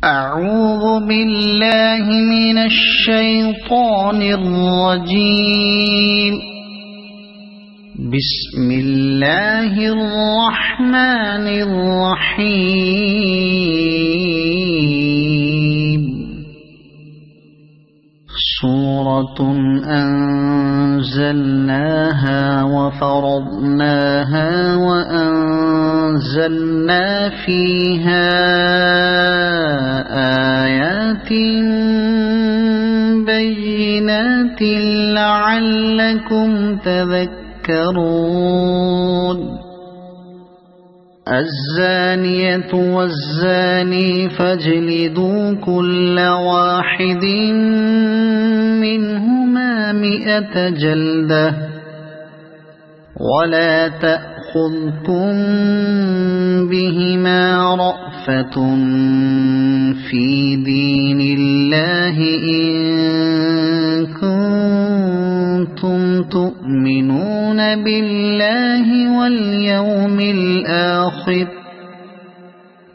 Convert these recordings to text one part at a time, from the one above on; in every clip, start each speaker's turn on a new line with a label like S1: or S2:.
S1: أعوذ بالله من الشيطان الرجيم. بسم الله الرحمن الرحيم. سورة أنزلناها وفرضناها وأنزلنا فيها آيات بينات لعلكم تذكرون. الزانية والزاني فاجلدوا كل واحد منهما 100 جلدة ولا تأخذكم بهما رأفة في دين الله إن كنتم تؤمنون بالله واليوم الآخر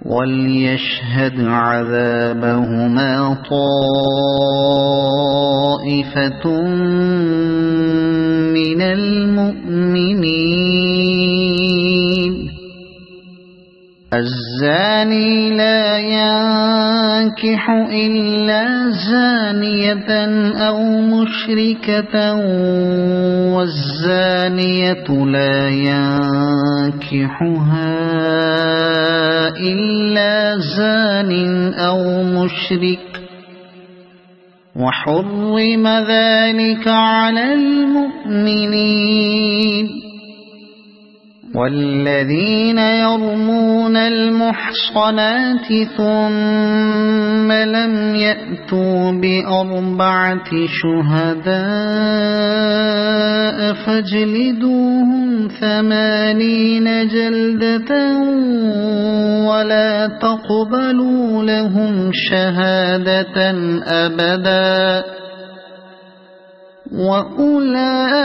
S1: وليشهد عذابهما طائفة من المؤمنين. الزاني لا ينكح إلا زانية أو مشركة والزانية لا ينكحها إلا زان أو مشرك وحرم ذلك على المؤمنين. والذين يرمون المحصنات ثم لم يأتوا ب4 شهداء فاجلدوهم 80 جلدة ولا تقبلوا لهم شهادة أبدا وأولئك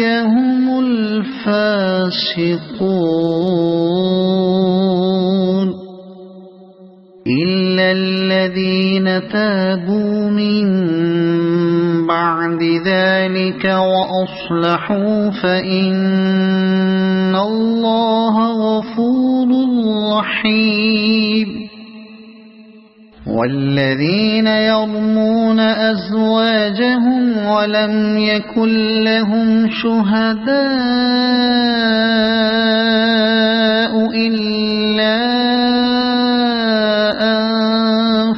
S1: هم الفاسقون. إلا الذين تابوا من بعد ذلك وأصلحوا فإن الله غفور رحيم. والذين يرمون أزواجهم ولم يكن لهم شهداء إلا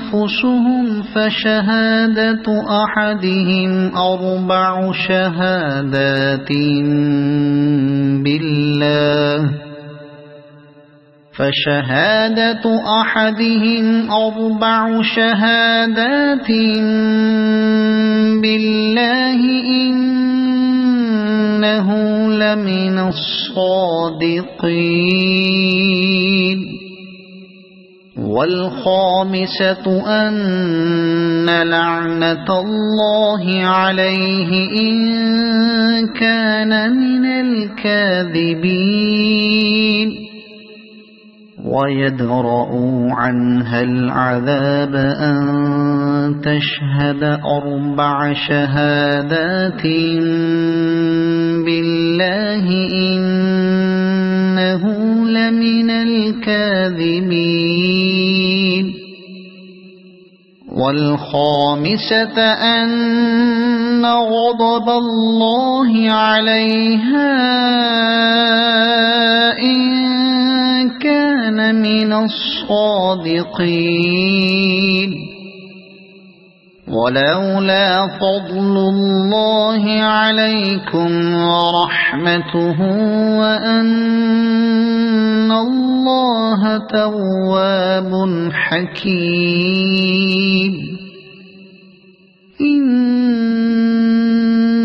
S1: أنفسهم فشهادة أحدهم 4 شهادات بالله إنه لمن الصادقين. والخامسة أن لعنة الله عليه إن كان من الكاذبين. ويدرؤوا عنها العذاب أن تشهد 4 شهادات بالله إنه لمن الكاذبين. والخامسة أن غضب الله عليها إن كان من الصادقين. ولولا فضل الله عليكم ورحمته وأن الله تواب حكيم. إن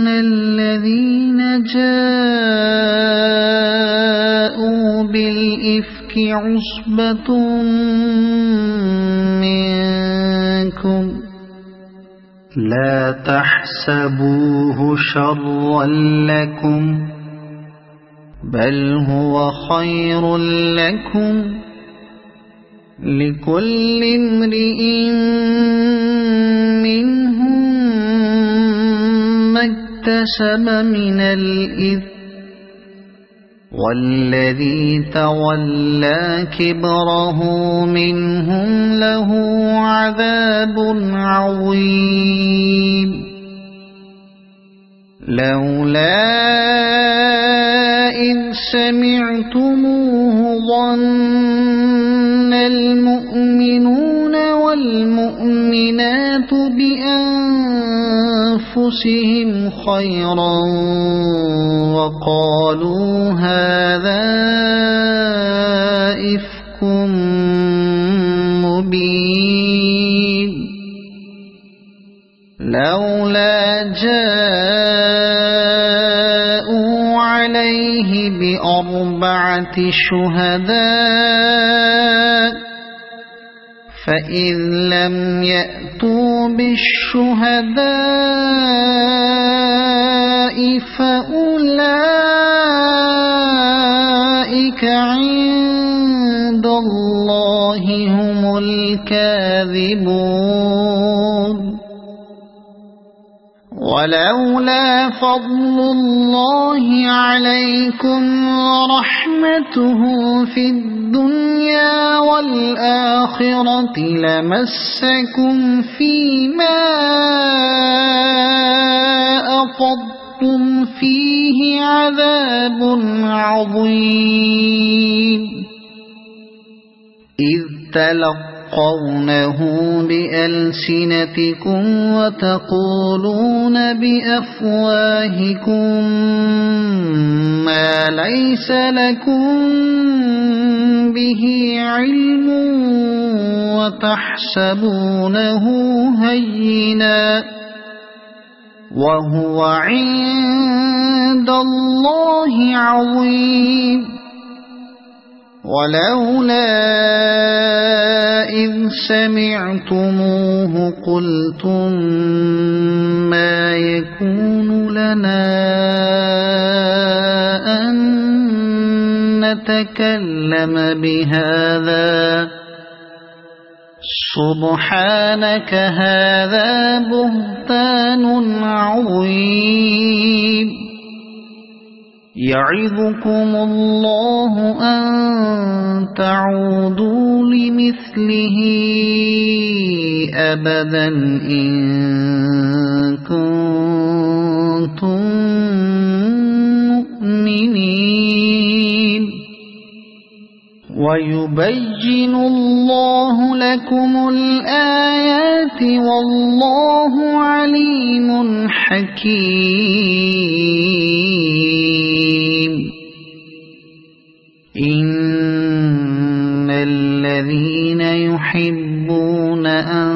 S1: الذين جاءوا بالإفك عصبة منكم لا تحسبوه شرا لكم بل هو خير لكم لكل امرئ منهم ما اكتسب من الإثم والذي تولى كبره منهم له عذاب عظيم لولا إذ سمعتموه ظن المؤمنون والمؤمنات بأنفسهم خيرا وقالوا هذا إفك مبين لولا جاءوا عليه بأربعة شهداء فإذ لم يأتوا بالشهداء فأولئك عند الله هم الكاذبون ولولا فضل الله عليكم ورحمته في الدنيا والآخرة لمسكم فيما أفضتم فيه عذاب عظيم إذ تلقونه بألسنتكم وتقولون بأفواهكم ما ليس لكم به علم وتحسبونه هينا وهو عند الله عظيم ولولا إذ سمعتموه قلتم ما يكون لنا أن نتكلم بهذا سبحانك هذا بهتان عظيم يعظكم الله أن تعودوا لمثله أبدا إن كنتم مؤمنين ويبين الله لكم الآيات والله عليم حكيم إن الذين يحبون أن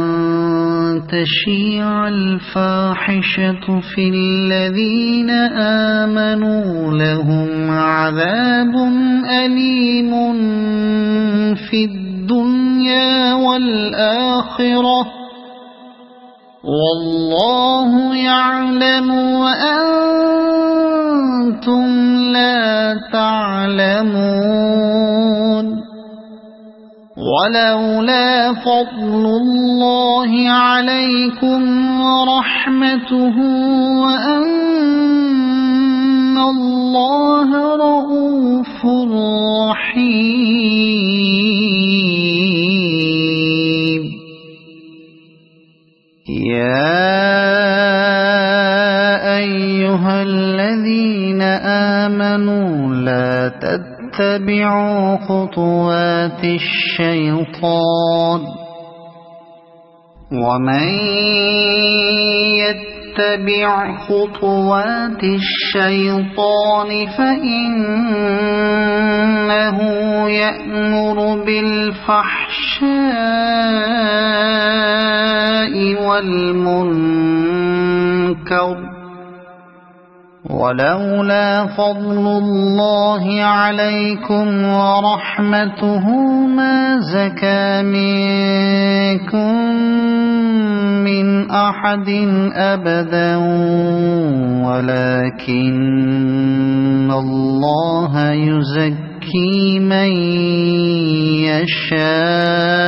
S1: تشيع الفاحشة في الذين آمنوا لهم عذاب أليم في الدنيا والآخرة والله يعلم وأنتم لا تعلمون ولولا فضل الله عليكم ورحمته وأن الله رؤوف رحيم يا أيها الذين آمنوا لا تتبعوا خطوات الشيطان ومن يتبع خطوات الشيطان فإنه يأمر بالفحشاء والمنكر ولولا فضل الله عليكم ورحمته ما زكى منكم من أحد أبدا ولكن الله يزكي من يشاء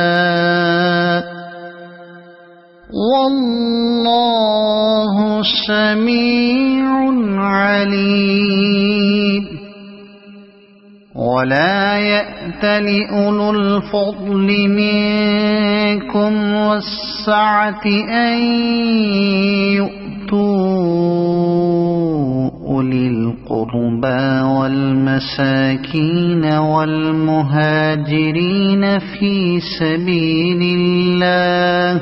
S1: سميع عليم ولا يأتل أولو الفضل منكم والسعة أن يؤتوا أولي القربى والمساكين والمهاجرين في سبيل الله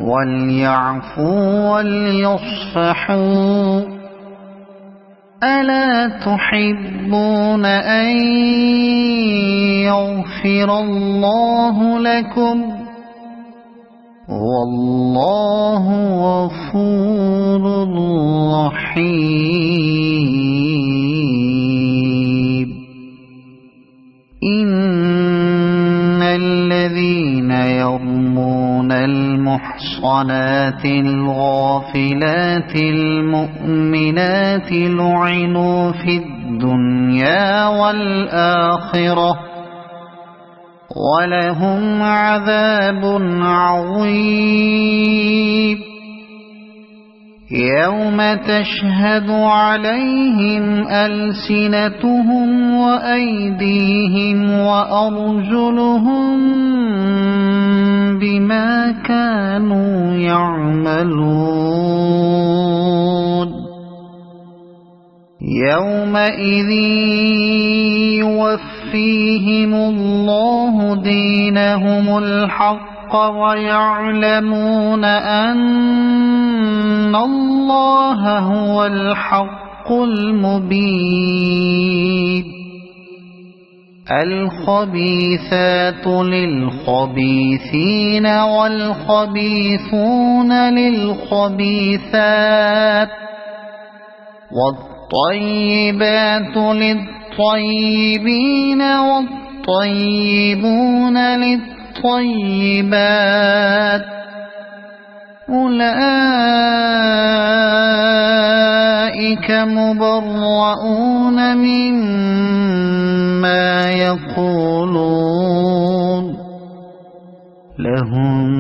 S1: وليعفوا وليصفحوا ألا تحبون أن يغفر الله لكم والله غفور رحيم إن الذين يرمون المحصنات الغافلات المؤمنات لعنوا في الدنيا والآخرة ولهم عذاب عظيم يوم تشهد عليهم ألسنتهم وأيديهم وأرجلهم بما كانوا يعملون يومئذ يوفيهم الله دينهم الحق ويعلمون أن الله هو الحق المبين الخبيثات للخبيثين والخبيثون للخبيثات والطيبات للطيبين والطيبون للطيبات أولئك مبرؤون مما يقولون لهم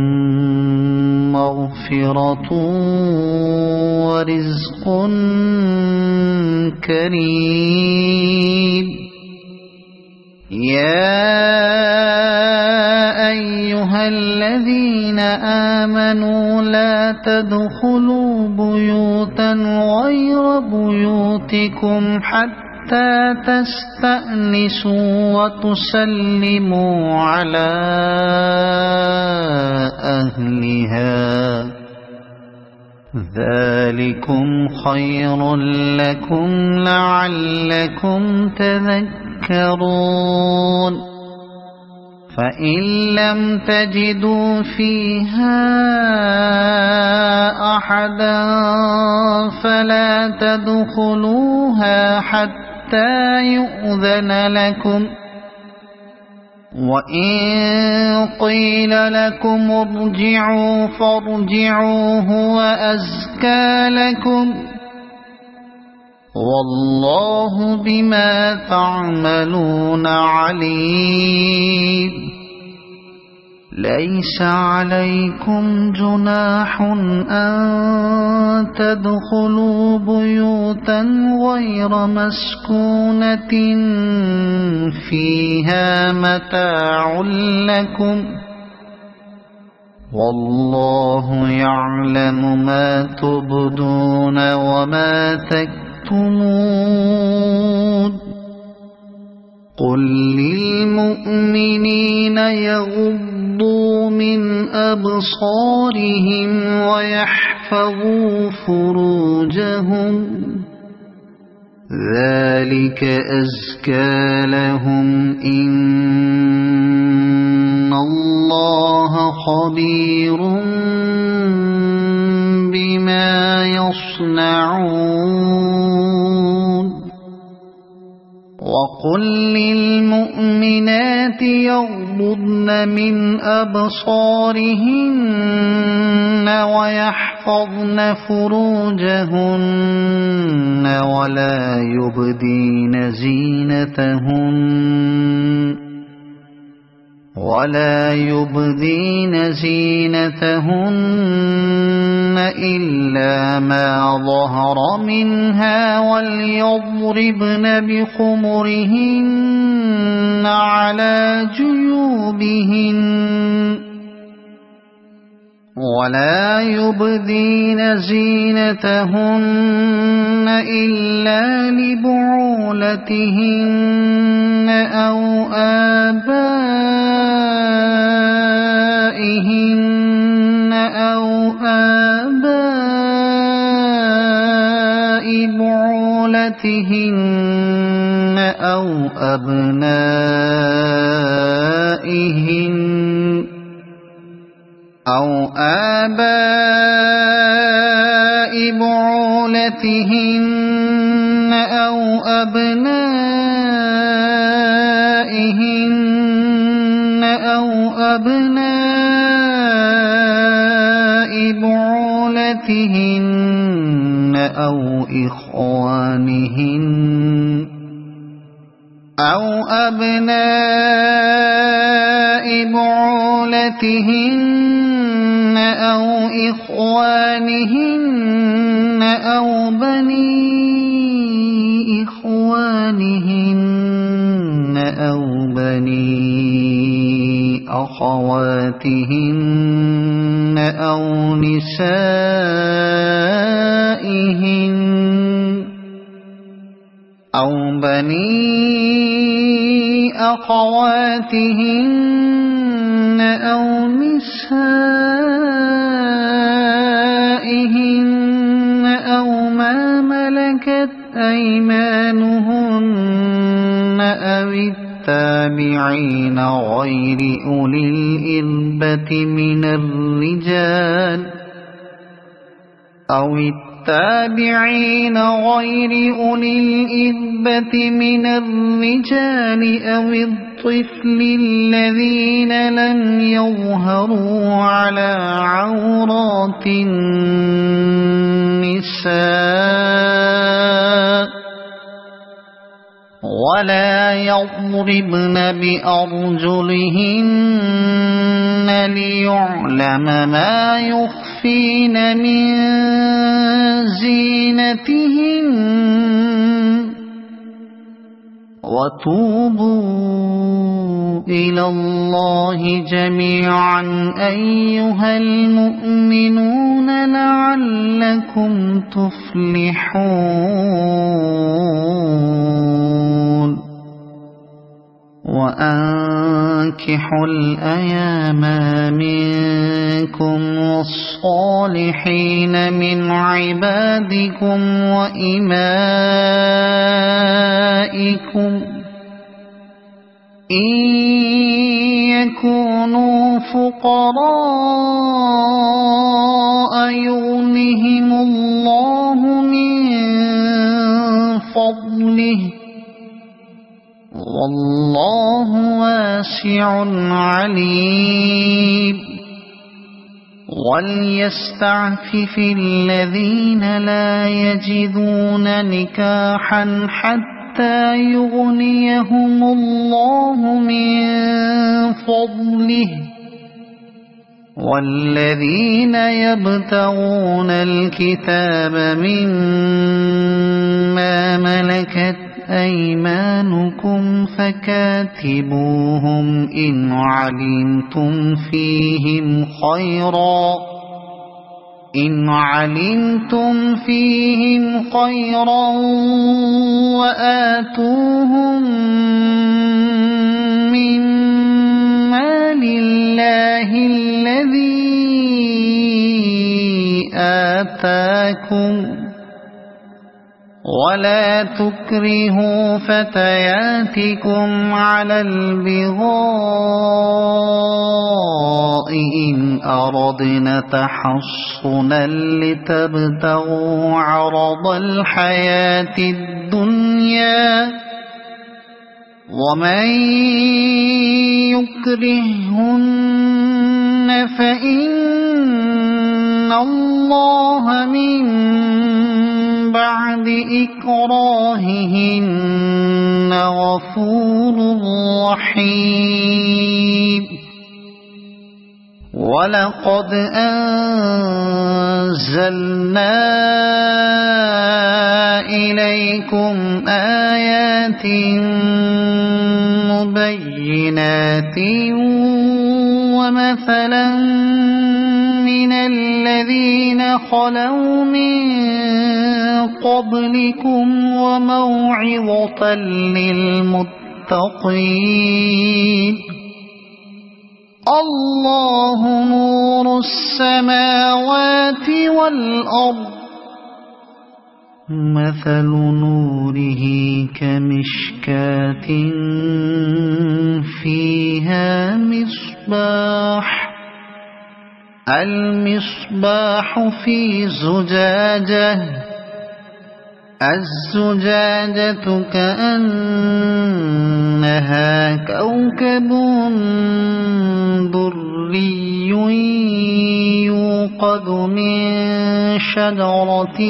S1: مغفرة ورزق كريم يا أيها الذين آمنوا لا تدخلوا بيوتا غير بيوتكم حتى تستأنسوا وتسلموا على أهلها ذلكم خير لكم لعلكم تذكرون فإن لم تجدوا فيها أحدا فلا تدخلوها حتى يؤذن لكم وإن قيل لكم ارجعوا فارجعوا هو أزكى لكم والله بما تعملون عليم ليس عليكم جناح أن تدخلوا بيوتا غير مسكونة فيها متاع لكم والله يعلم ما تبدون وما تكتمون قل للمؤمنين يغضوا من أبصارهم ويحفظوا فروجهم ذلك أزكى لهم إن الله خبير بما يصنعون وقل للمؤمنات يغضضن من أبصارهن ويحفظن فروجهن ولا يبدين زينتهن ولا يبدين زينتهن إلا ما ظهر منها وليضربن بخمرهن على جيوبهن ولا يبدين زينتهن إلا لبعولتهن أو آبائهن أو آباء بعولتهن أو أبنائهن أو آباء بعولتهن أو أبنائهن أو أبناء بعولتهن أو إخوانهن أو أبناء بعولتهن أو إخوانهن أو بني إخوانهن أو بني أخواتهن أو نسائهن أو بني أخواتهن أو نسائهن أو ما ملكت أيمانهن أو التابعين غير أولي الإربة من الرجال أو التابعين غير أولي الإربة من الرجال أو الطفل الذين لم يظهروا على عورات النساء ولا يضربن بأرجلهن ليعلم ما يخفين من زينتهن وتوبوا إلى الله جميعا أيها المؤمنون لعلكم تفلحون وأنكحوا الأيام منكم والصالحين من عبادكم وإمائكم إن يكونوا فقراء يغنهم الله من فضله والله واسع عليم وليستعفف الذين لا يجدون نكاحا حتى يغنيهم الله من فضله والذين يبتغون الكتاب مما ملكت أيمانكم فكاتبوهم إن علمتم فيهم خيرا وآتوهم من مال الله الذي آتاكم ولا تكرهوا فتياتكم على البغاء إن أردنا تحصنا لتبتغوا عرض الحياة الدنيا ومن يكرهن فإن الله من بعد إكراههن غفور رحيم ولقد أنزلنا إليكم آيات مبينات ومثلا من الذين خلوا من قبلكم وموعظة للمتقين الله نور السماوات والأرض مثل نوره كمشكاة فيها مصباح المصباح في زجاجة الزجاجة كأنها كوكب دري يوقد من شجرة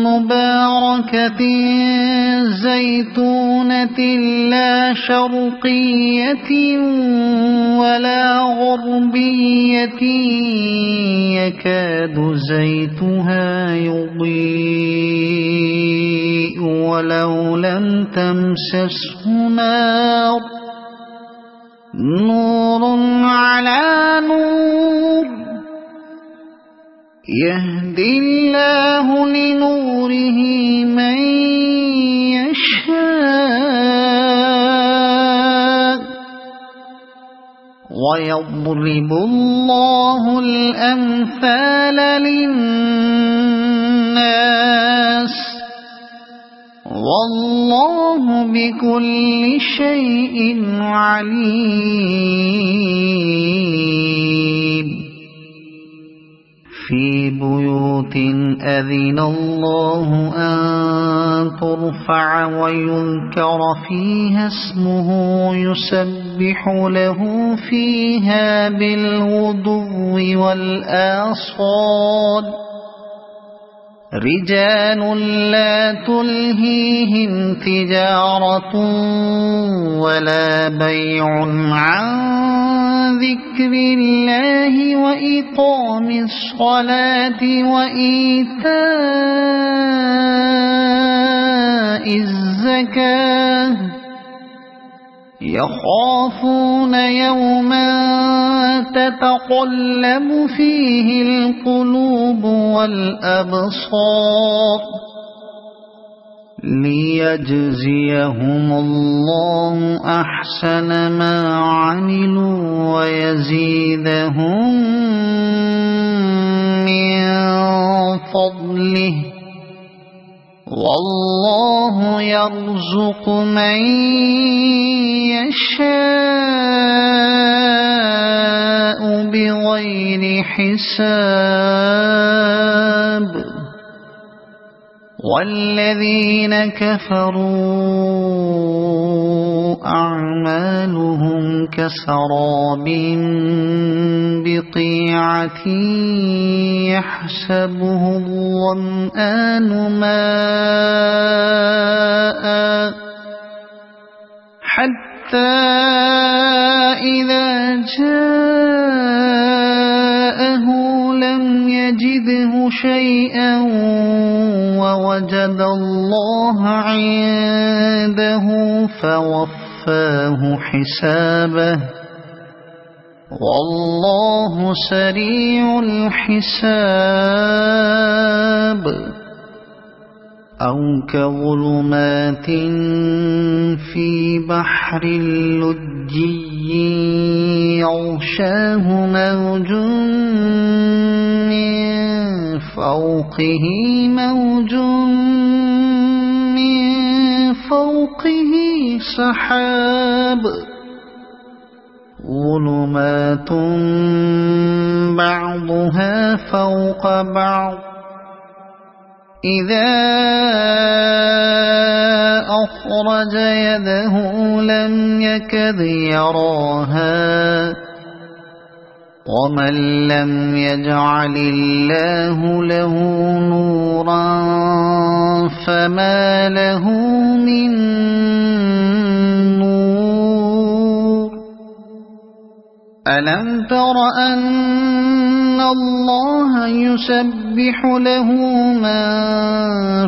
S1: مباركة زيتونة لا شرقية ولا غربية يكاد زيتها يضيء ولو لم تمسسه نار نور على نور يهدي الله لنوره من يشاء ويضرب الله الأمثال للناس والله بكل شيء عليم في بيوت أذن الله أن ترفع ويذكر فيها اسمه يسبح له فيها بالغدو والآصال رجال لا تلهيهم تجارة ولا بيع عن ذكر الله وإقام الصلاة وإيتاء الزكاة يخافون يوما تتقلب فيه القلوب والأبصار ليجزيهم الله أحسن ما عملوا ويزيدهم من فضله والله يرزق من يشاء بغير حساب والذين كفروا أعمالهم كسراب بقيعة يحسبه الظمآن ماء حتى إذا جاءه لم يجده شيئا ووجد الله عنده فوفاه حسابه والله سريع الحساب أو كظلمات في بحر لجي يغشاه موج من فوقه سحاب ظلمات بعضها فوق بعض إذا أخرج يده لم يكد يراها ومن لم يجعل الله له نورا فما له من نور ألم تر أن الله يسبح له من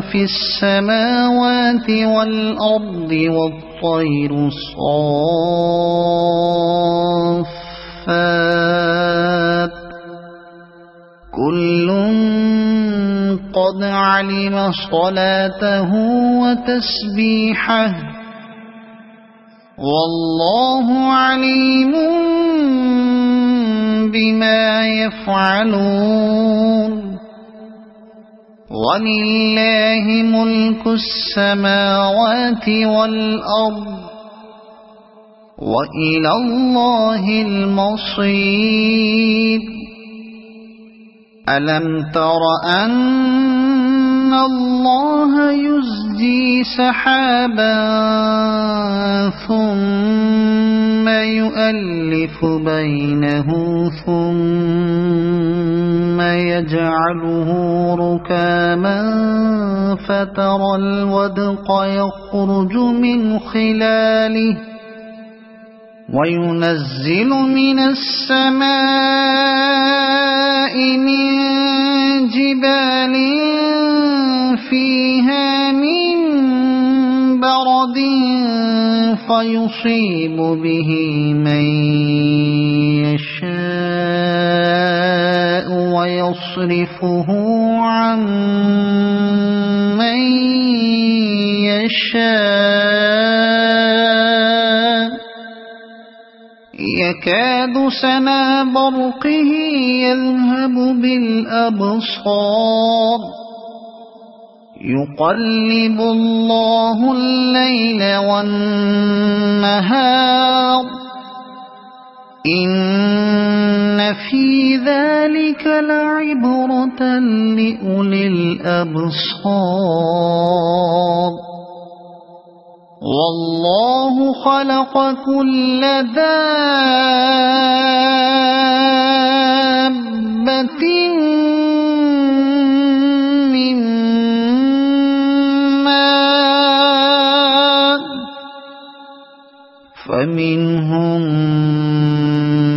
S1: في السماوات والأرض والطير صافات كل قد علم صلاته وتسبيحه والله عليم بما يفعلون ولله ملك السماوات والأرض وإلى الله المصير ألم تر أن الله يزجي سحابا ثم يؤلف بينه ثم يجعله ركاما فترى الودق يخرج من خلاله وينزل من السماء من جبال فيها من برد فيصيب به من يشاء ويصرفه عن من يشاء يكاد سنا برقه يذهب بالأبصار يقلب الله الليل والنهار إن في ذلك لعبرة لأولي الأبصار والله خلق كل دابة من ماء فمنهم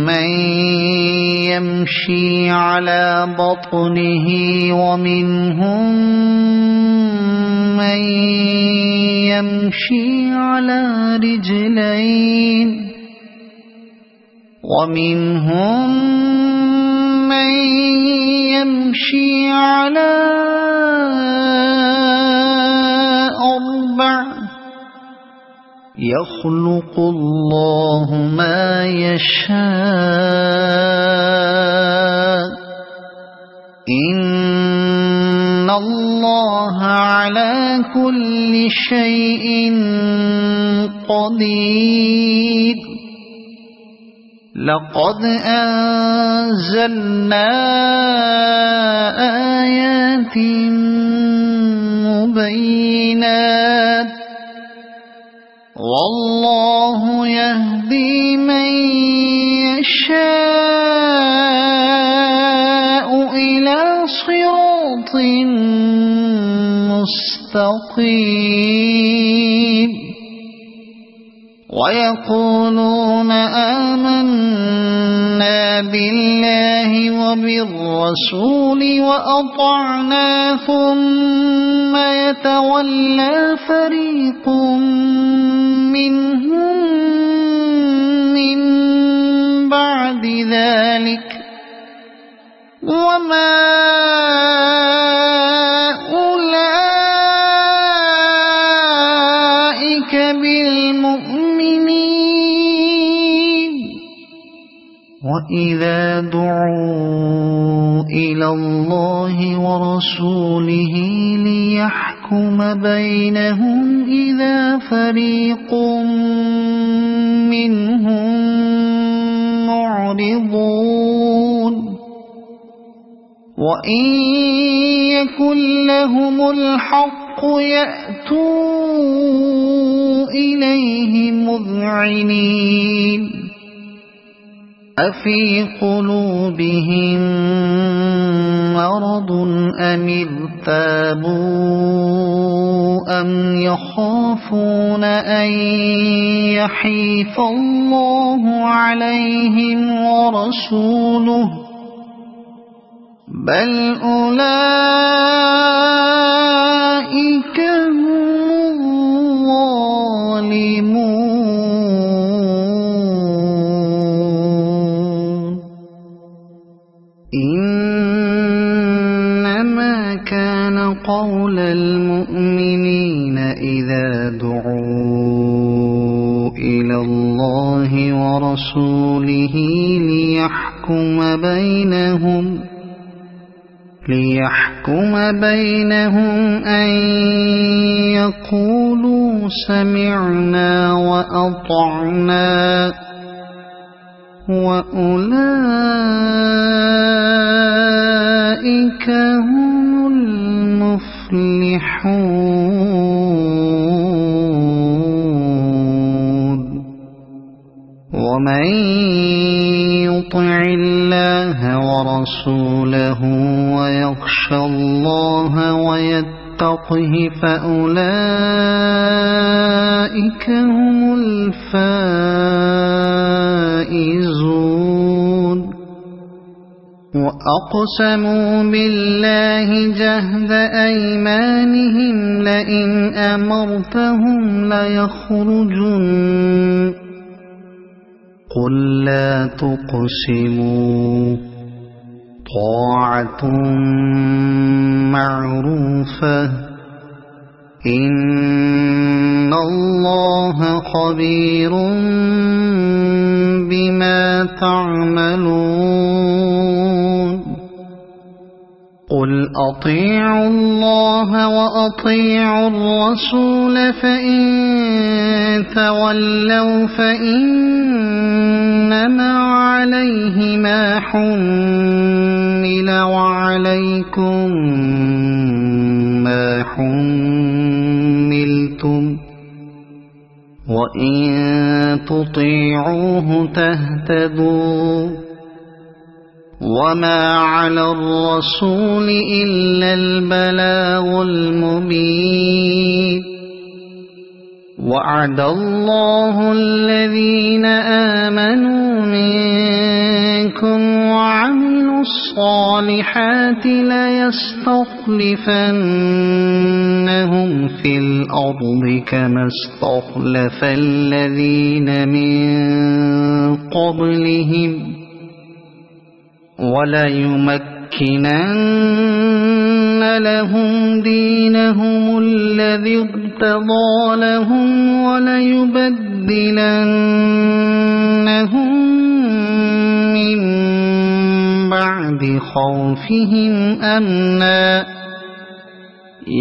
S1: من يمشي على بطنه ومنهم من يمشي على رجلين ومنهم من يمشي على أربع يخلق الله ما يشاء إن الله على كل شيء قدير لقد أنزلنا آيات مبينات والله يهدي من يشاء إلى صراط مستقيم ويقولون آمنا بالله وبالرسول وأطعنا ثم يتولى فريق منهم من بعد ذلك وما أولئك بالمؤمنين وإذا دعوا إلى الله ورسوله ليحكم بينهم إذا فريق منهم معرضون وإن يكن لهم الحق يأتوا إليه مذعنين أفي قلوبهم مرض أم ارتابوا أم يخافون أن يحيف الله عليهم ورسوله بل أولئك هم الظالمون إنما كان قول المؤمنين إذا دعوا إلى الله ورسوله ليحكم بينهم أن يقولوا سمعنا وأطعنا وأولئك هم المفلحون ومن يطع الله ورسوله ويخشى الله ويتقه فأولئك هم الفائزون وأقسموا بالله جهد أيمانهم لئن أمرتهم ليخرجن قل لا تقسموا طاعة معروفة إن الله خبير بما تعملون قل أطيعوا الله وأطيعوا الرسول فإن تولوا فإنما عليه ما حمل وعليكم ما حملتم وإن تطيعوه تهتدوا وما على الرسول إلا البلاغ المبين وعد الله الذين آمنوا منكم وعملوا الصالحات ليستخلفنهم في الأرض كما استخلف الذين من قبلهم وليمكنن لهم دينهم الذي ارتضى لهم وليبدلنهم من بعد خوفهم أمنا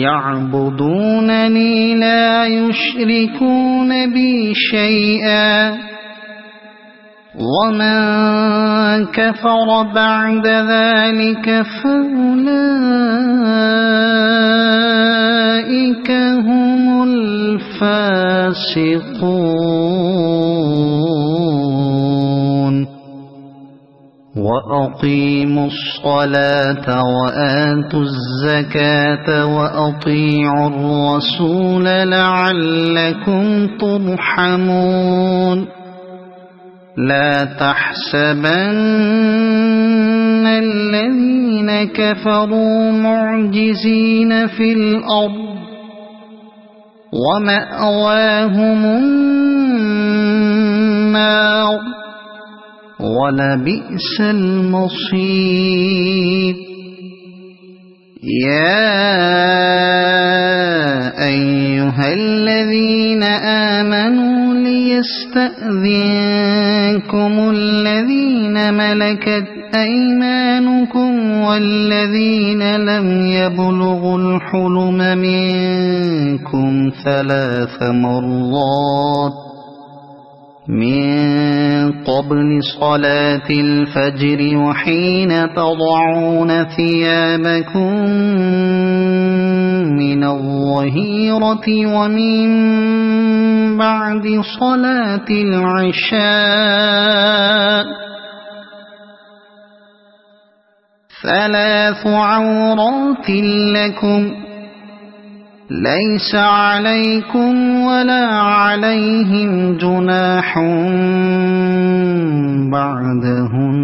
S1: يعبدونني لا يشركون بي شيئا ومن كفر بعد ذلك فأولئك هم الفاسقون وأقيموا الصلاة وآتوا الزكاة وأطيعوا الرسول لعلكم ترحمون لا تحسبن الذين كفروا معجزين في الأرض ومأواهم النار ولبئس المصير يا أيها الذين آمنوا ليستأذنكم الذين ملكت أيمانكم والذين لم يبلغوا الحلم منكم 3 مرات من قبل صلاة الفجر وحين تضعون ثيابكم من الظهيرة ومن بعد صلاة العشاء ثلاث عورات لكم ليس عليكم ولا عليهم جناح بعدهن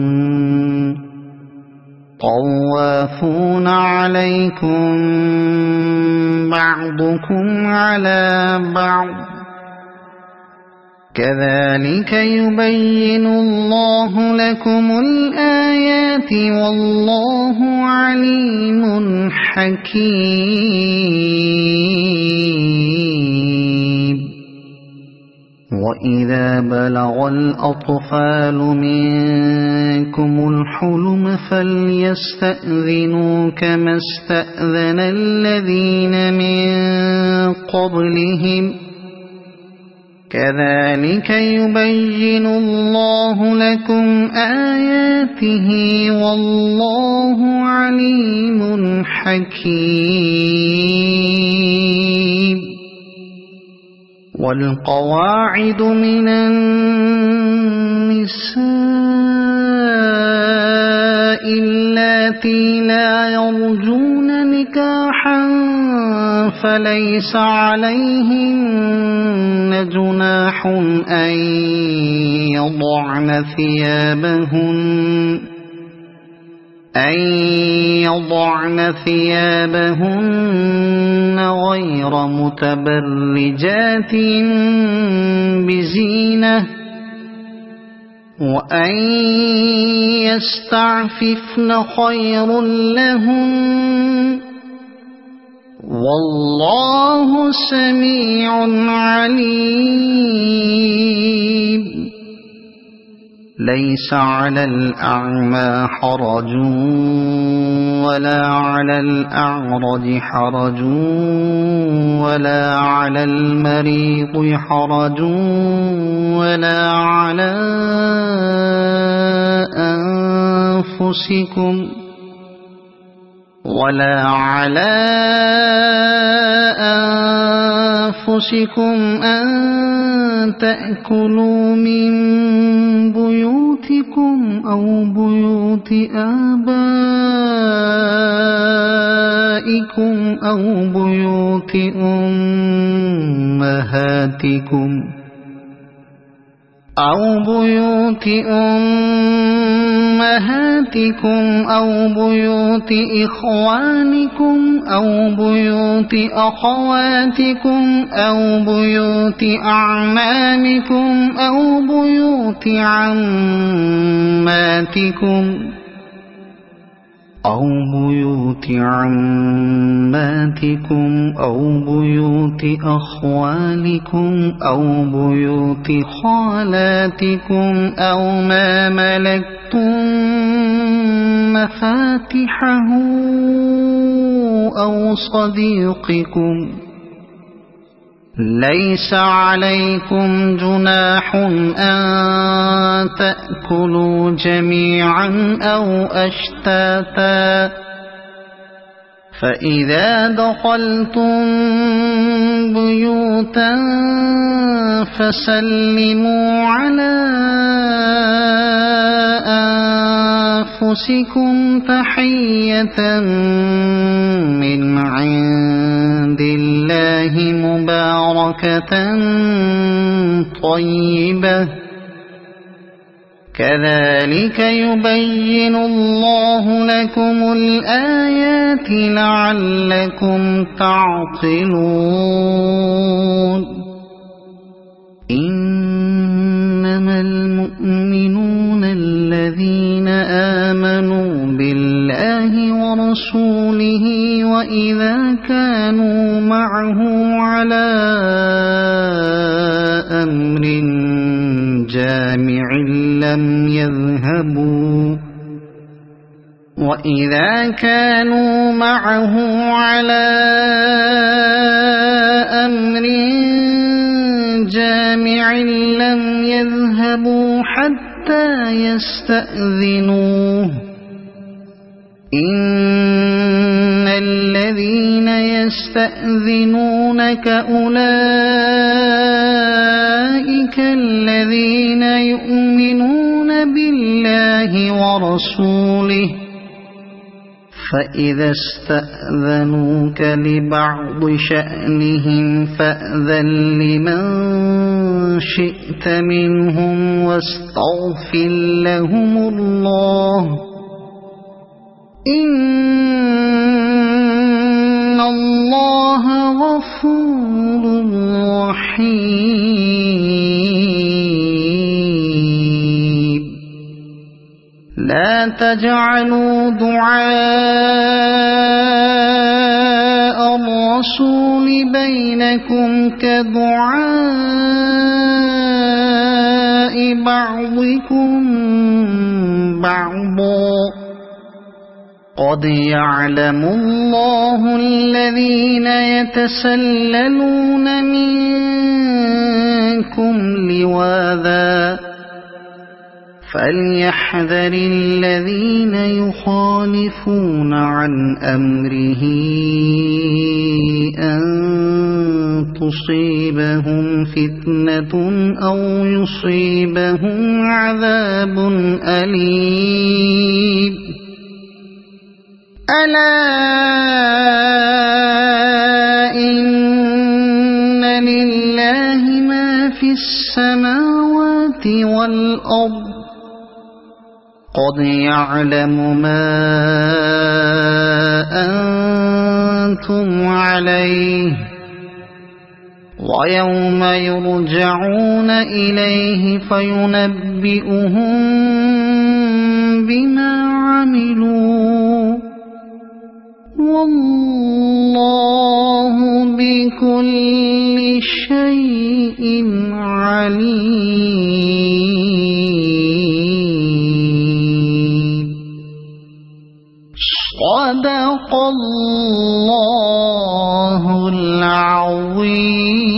S1: طوافون عليكم بعضكم على بعض كذلك يبين الله لكم الآيات والله عليم حكيم وإذا بلغ الأطفال منكم الحلم فليستأذنوا كما استأذن الذين من قبلهم كذلك يبين الله لكم آياته والله عليم حكيم والقواعد من النساء اللاتي لا يرجون نكاحا فليس عليهن جناح أن يضعن ثيابهن غير متبرجات بزينة وأن يستعففن خير لهن والله سميع عليم ليس على الأعمى حرج ولا على الأعرج حرج ولا على المريض حرج ولا على أنفسكم أن تأكلوا من بيوتكم أو بيوت آبائكم أو بيوت أمهاتكم أو بيوت إخوانكم أو بيوت أخواتكم أو بيوت أعمامكم أو بيوت عماتكم أو بيوت أخوالكم أو بيوت خالاتكم أو ما ملكتم مفاتحه أو صديقكم ليس عليكم جناح أن تأكلوا جميعا أو أشتاتا فإذا دخلتم بيوتا فسلموا على أنفسكم تحية من عند الله مباركة طيبة كذلك يبين الله لكم الآيات لعلكم تعقلون إنما المؤمنون الذين آمنوا بالله ورسوله وإذا كانوا معه على أمر جامع لم يذهبوا حتى يستأذنوه إن الذين يستأذنونك أولئك الذين يؤمنون بالله ورسوله فإذا استأذنوك لبعض شأنهم فأذن لمن شئت منهم واستغفر لهم الله إن الله غفور رحيم لا تجعلوا دعاء الرسول بينكم كدعاء بعضكم بعضا قد يعلم الله الذين يتسللون منكم لواذا فليحذر الذين يخالفون عن أمره أن تصيبهم فتنة أو يصيبهم عذاب أليم ألا إن لله ما في السماوات والأرض قد يعلم ما أنتم عليه ويوم يرجعون إليه فينبئهم بما عملوا والله بكل شيء عليم صدق الله العظيم.